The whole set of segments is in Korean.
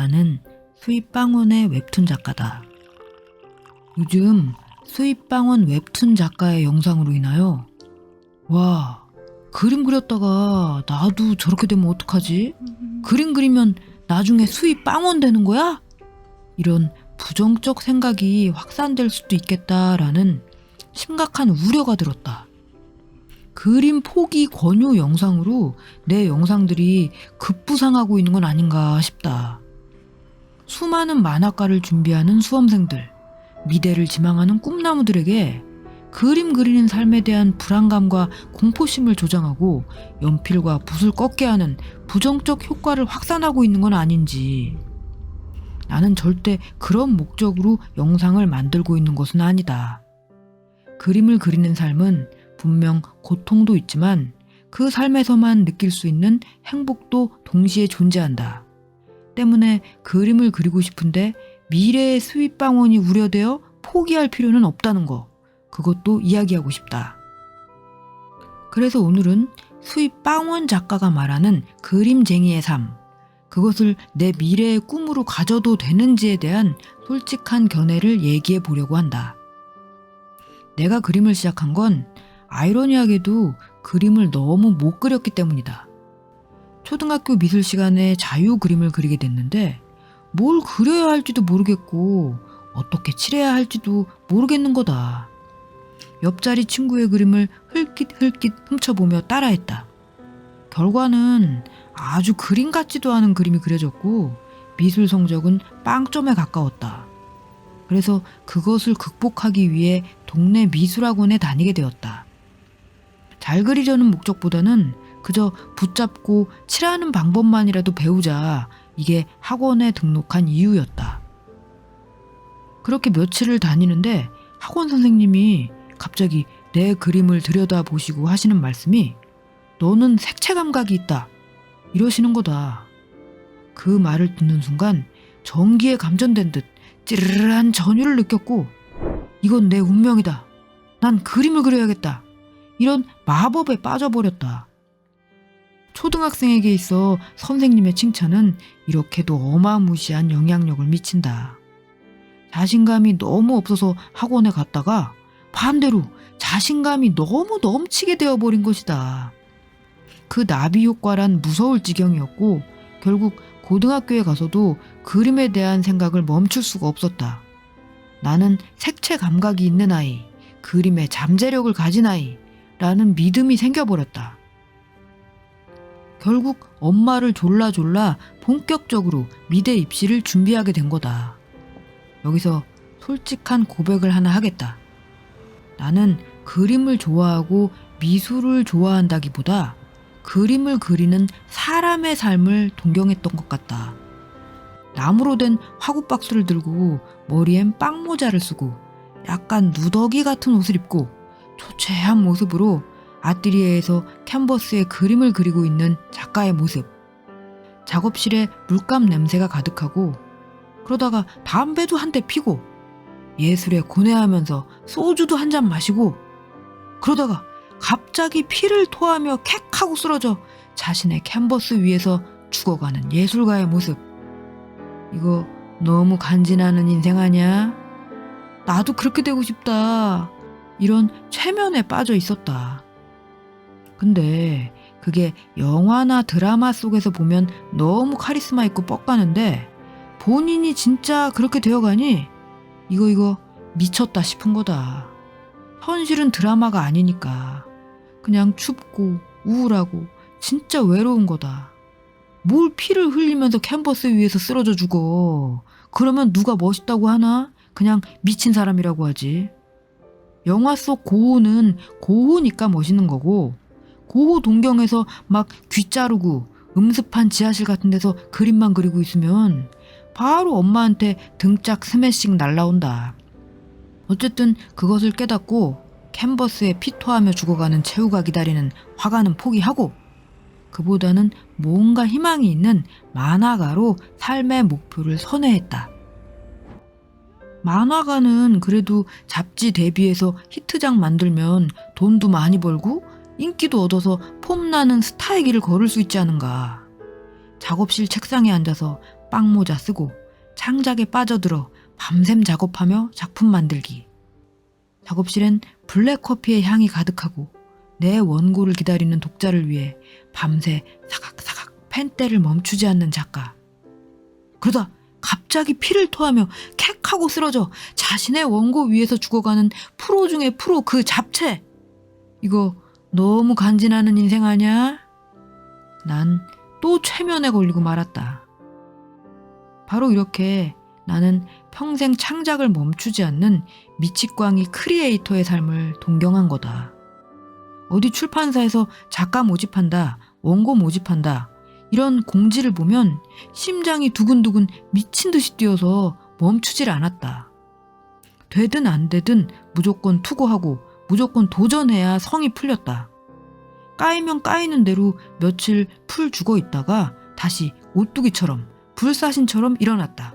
나는 수입방원의 웹툰 작가다. 요즘 수입방원 웹툰 작가의 영상으로 인하여 와, 그림 그렸다가 나도 저렇게 되면 어떡하지? 그림 그리면 나중에 수입방원 되는 거야? 이런 부정적 생각이 확산될 수도 있겠다라는 심각한 우려가 들었다. 그림 포기 권유 영상으로 내 영상들이 급부상하고 있는 건 아닌가 싶다. 수많은 만화가를 준비하는 수험생들, 미래를 지망하는 꿈나무들에게 그림 그리는 삶에 대한 불안감과 공포심을 조장하고 연필과 붓을 꺾게 하는 부정적 효과를 확산하고 있는 건 아닌지. 나는 절대 그런 목적으로 영상을 만들고 있는 것은 아니다. 그림을 그리는 삶은 분명 고통도 있지만 그 삶에서만 느낄 수 있는 행복도 동시에 존재한다. 때문에 그림을 그리고 싶은데 미래의 수입방원이 우려되어 포기할 필요는 없다는 거, 그것도 이야기하고 싶다. 그래서 오늘은 수입방원 작가가 말하는 그림쟁이의 삶, 그것을 내 미래의 꿈으로 가져도 되는지에 대한 솔직한 견해를 얘기해 보려고 한다. 내가 그림을 시작한 건 아이러니하게도 그림을 너무 못 그렸기 때문이다. 초등학교 미술 시간에 자유 그림을 그리게 됐는데 뭘 그려야 할지도 모르겠고 어떻게 칠해야 할지도 모르겠는 거다. 옆자리 친구의 그림을 흘깃흘깃 훔쳐보며 따라했다. 결과는 아주 그림 같지도 않은 그림이 그려졌고 미술 성적은 빵점에 가까웠다. 그래서 그것을 극복하기 위해 동네 미술학원에 다니게 되었다. 잘 그리려는 목적보다는 그저 붙잡고 칠하는 방법만이라도 배우자, 이게 학원에 등록한 이유였다. 그렇게 며칠을 다니는데 학원 선생님이 갑자기 내 그림을 들여다보시고 하시는 말씀이 너는 색채 감각이 있다, 이러시는 거다. 그 말을 듣는 순간 전기에 감전된 듯 찌르르한 전율을 느꼈고 이건 내 운명이다. 난 그림을 그려야겠다. 이런 마법에 빠져버렸다. 초등학생에게 있어 선생님의 칭찬은 이렇게도 어마무시한 영향력을 미친다. 자신감이 너무 없어서 학원에 갔다가 반대로 자신감이 너무 넘치게 되어버린 것이다. 그 나비 효과란 무서울 지경이었고 결국 고등학교에 가서도 그림에 대한 생각을 멈출 수가 없었다. 나는 색채 감각이 있는 아이, 그림의 잠재력을 가진 아이라는 믿음이 생겨버렸다. 결국 엄마를 졸라 본격적으로 미대 입시를 준비하게 된 거다. 여기서 솔직한 고백을 하나 하겠다. 나는 그림을 좋아하고 미술을 좋아한다기보다 그림을 그리는 사람의 삶을 동경했던 것 같다. 나무로 된 화구박스를 들고 머리엔 빵모자를 쓰고 약간 누더기 같은 옷을 입고 초췌한 모습으로 아뜨리에에서 캔버스에 그림을 그리고 있는 작가의 모습. 작업실에 물감 냄새가 가득하고 그러다가 담배도 한 대 피고 예술에 고뇌하면서 소주도 한 잔 마시고 그러다가 갑자기 피를 토하며 캑 하고 쓰러져 자신의 캔버스 위에서 죽어가는 예술가의 모습. 이거 너무 간지나는 인생 아니야? 나도 그렇게 되고 싶다. 이런 최면에 빠져 있었다. 근데 그게 영화나 드라마 속에서 보면 너무 카리스마 있고 뻑가는데 본인이 진짜 그렇게 되어가니 이거 미쳤다 싶은 거다. 현실은 드라마가 아니니까 그냥 춥고 우울하고 진짜 외로운 거다. 뭘 피를 흘리면서 캔버스 위에서 쓰러져 죽어. 그러면 누가 멋있다고 하나? 그냥 미친 사람이라고 하지. 영화 속 고호는 고호니까 멋있는 거고 고호 동경에서 막 귀 자르고 음습한 지하실 같은 데서 그림만 그리고 있으면 바로 엄마한테 등짝 스매싱 날라온다. 어쨌든 그것을 깨닫고 캔버스에 피토하며 죽어가는 채우가 기다리는 화가는 포기하고 그보다는 뭔가 희망이 있는 만화가로 삶의 목표를 선회했다. 만화가는 그래도 잡지 데뷔해서 히트작 만들면 돈도 많이 벌고 인기도 얻어서 폼나는 스타의 길을 걸을 수 있지 않은가. 작업실 책상에 앉아서 빵모자 쓰고 창작에 빠져들어 밤샘 작업하며 작품 만들기. 작업실엔 블랙커피의 향이 가득하고 내 원고를 기다리는 독자를 위해 밤새 사각사각 펜대를 멈추지 않는 작가. 그러다 갑자기 피를 토하며 캑하고 쓰러져 자신의 원고 위에서 죽어가는 프로 중의 프로 그 잡채. 이거 너무 간지나는 인생 아니야? 난 또 최면에 걸리고 말았다. 바로 이렇게 나는 평생 창작을 멈추지 않는 미치광이 크리에이터의 삶을 동경한 거다. 어디 출판사에서 작가 모집한다, 원고 모집한다 이런 공지를 보면 심장이 두근두근 미친 듯이 뛰어서 멈추질 않았다. 되든 안 되든 무조건 투고하고 무조건 도전해야 성이 풀렸다. 까이면 까이는 대로 며칠 풀 죽어 있다가 다시 오뚜기처럼 불사신처럼 일어났다.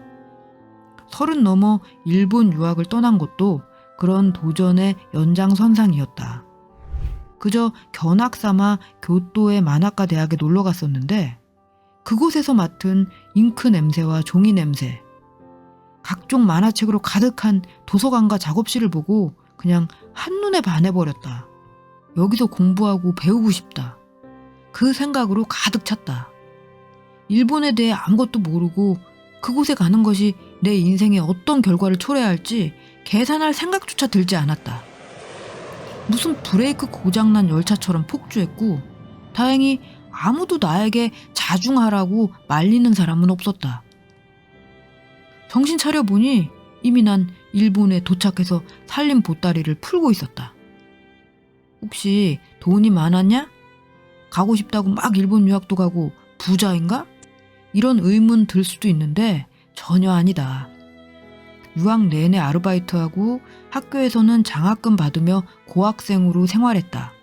30 넘어 일본 유학을 떠난 것도 그런 도전의 연장선상이었다. 그저 견학 삼아 교토의 만화가 대학에 놀러 갔었는데 그곳에서 맡은 잉크 냄새와 종이 냄새, 각종 만화책으로 가득한 도서관과 작업실을 보고 그냥 한눈에 반해버렸다. 여기서 공부하고 배우고 싶다. 그 생각으로 가득 찼다. 일본에 대해 아무것도 모르고 그곳에 가는 것이 내 인생에 어떤 결과를 초래할지 계산할 생각조차 들지 않았다. 무슨 브레이크 고장난 열차처럼 폭주했고 다행히 아무도 나에게 자중하라고 말리는 사람은 없었다. 정신 차려보니 이미 난 일본에 도착해서 살림 보따리를 풀고 있었다. 혹시 돈이 많았냐? 가고 싶다고 막 일본 유학도 가고 부자인가? 이런 의문 들 수도 있는데 전혀 아니다. 유학 내내 아르바이트하고 학교에서는 장학금 받으며 고학생으로 생활했다.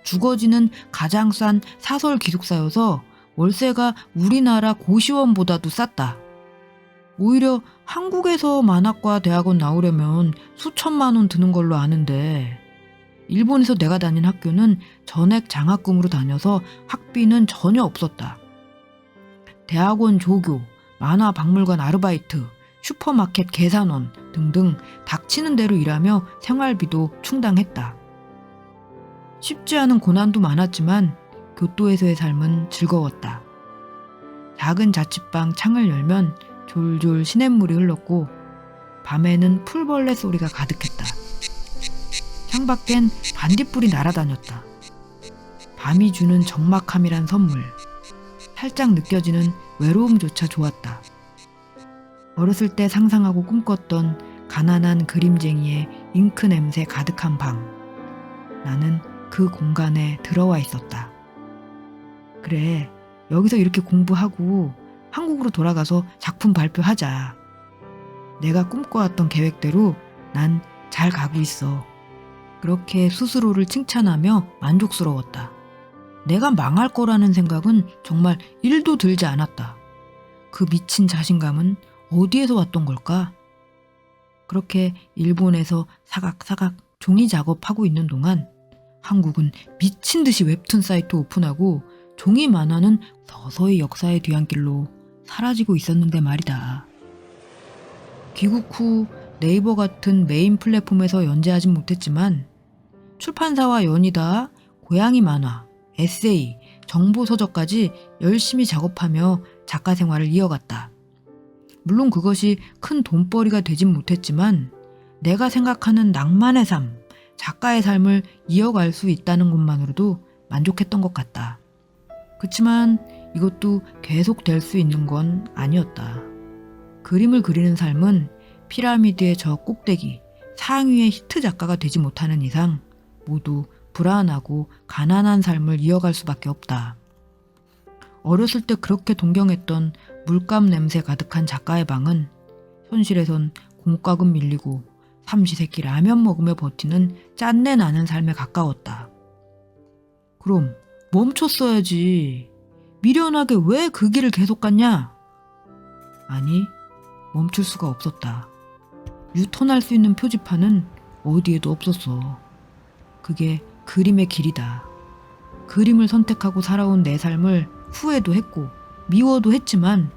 주거지는 가장 싼 사설 기숙사여서 월세가 우리나라 고시원보다도 쌌다. 오히려 한국에서 만화과 대학원 나오려면 수천만 원 드는 걸로 아는데 일본에서 내가 다닌 학교는 전액 장학금으로 다녀서 학비는 전혀 없었다. 대학원 조교, 만화 박물관 아르바이트, 슈퍼마켓 계산원 등등 닥치는 대로 일하며 생활비도 충당했다. 쉽지 않은 고난도 많았지만 교토에서의 삶은 즐거웠다. 작은 자취방 창을 열면 졸졸 시냇물이 흘렀고 밤에는 풀벌레 소리가 가득했다. 창밖엔 반딧불이 날아다녔다. 밤이 주는 적막함이란 선물, 살짝 느껴지는 외로움조차 좋았다. 어렸을 때 상상하고 꿈꿨던 가난한 그림쟁이의 잉크 냄새 가득한 방. 나는 그 공간에 들어와 있었다. 그래, 여기서 이렇게 공부하고 한국으로 돌아가서 작품 발표하자. 내가 꿈꿔왔던 계획대로 난 잘 가고 있어. 그렇게 스스로를 칭찬하며 만족스러웠다. 내가 망할 거라는 생각은 정말 1도 들지 않았다. 그 미친 자신감은 어디에서 왔던 걸까? 그렇게 일본에서 사각사각 종이 작업하고 있는 동안 한국은 미친 듯이 웹툰 사이트 오픈하고 종이 만화는 서서히 역사의 뒤안길로 사라지고 있었는데 말이다. 귀국 후 네이버 같은 메인 플랫폼에서 연재하진 못했지만 출판사와 연이다 고양이 만화, 에세이, 정보서적까지 열심히 작업하며 작가 생활을 이어갔다. 물론 그것이 큰 돈벌이가 되진 못했지만 내가 생각하는 낭만의 삶, 작가의 삶을 이어갈 수 있다는 것만으로도 만족했던 것 같다. 그치만 이것도 계속 될 수 있는 건 아니었다. 그림을 그리는 삶은 피라미드의 저 꼭대기, 상위의 히트 작가가 되지 못하는 이상 모두 불안하고 가난한 삶을 이어갈 수밖에 없다. 어렸을 때 그렇게 동경했던 물감 냄새 가득한 작가의 방은 현실에선 공과금 밀리고 삼시세끼 라면 먹으며 버티는 짠내 나는 삶에 가까웠다. 그럼 멈췄어야지. 미련하게 왜 그 길을 계속 갔냐? 아니, 멈출 수가 없었다. 유턴할 수 있는 표지판은 어디에도 없었어. 그게 그림의 길이다. 그림을 선택하고 살아온 내 삶을 후회도 했고 미워도 했지만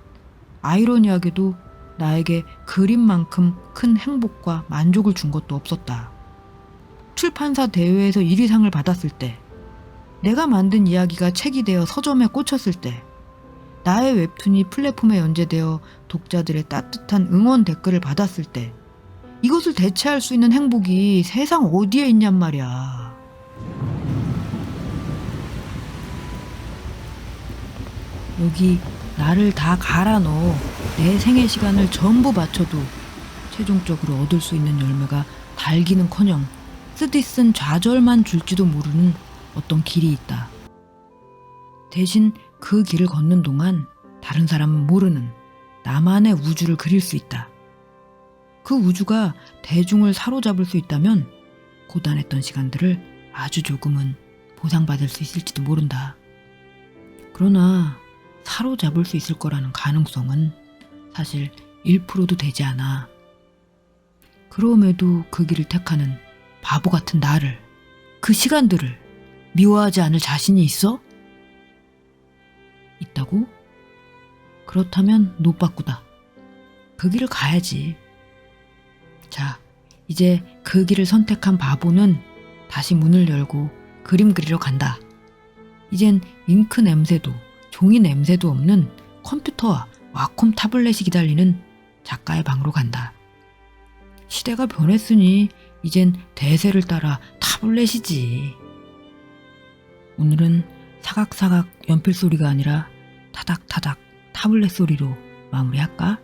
아이러니하게도 나에게 그림만큼 큰 행복과 만족을 준 것도 없었다. 출판사 대회에서 1위상을 받았을 때, 내가 만든 이야기가 책이 되어 서점에 꽂혔을 때, 나의 웹툰이 플랫폼에 연재되어 독자들의 따뜻한 응원 댓글을 받았을 때, 이것을 대체할 수 있는 행복이 세상 어디에 있냔 말이야. 여기 나를 다 갈아 넣어 내 생애 시간을 전부 바쳐도 최종적으로 얻을 수 있는 열매가 달기는커녕 쓰디쓴 좌절만 줄지도 모르는 어떤 길이 있다. 대신 그 길을 걷는 동안 다른 사람은 모르는 나만의 우주를 그릴 수 있다. 그 우주가 대중을 사로잡을 수 있다면 고단했던 시간들을 아주 조금은 보상받을 수 있을지도 모른다. 그러나 사로잡을 수 있을 거라는 가능성은 사실 1%도 되지 않아. 그럼에도 그 길을 택하는 바보 같은 나를, 그 시간들을 미워하지 않을 자신이 있어? 있다고? 그렇다면 노빠꾸다. 그 길을 가야지. 자, 이제 그 길을 선택한 바보는 다시 문을 열고 그림 그리러 간다. 이젠 잉크 냄새도 종이 냄새도 없는 컴퓨터와 와콤 타블렛이 기다리는 작가의 방으로 간다. 시대가 변했으니 이젠 대세를 따라 타블렛이지. 오늘은 사각사각 연필 소리가 아니라 타닥타닥 타블렛 소리로 마무리할까?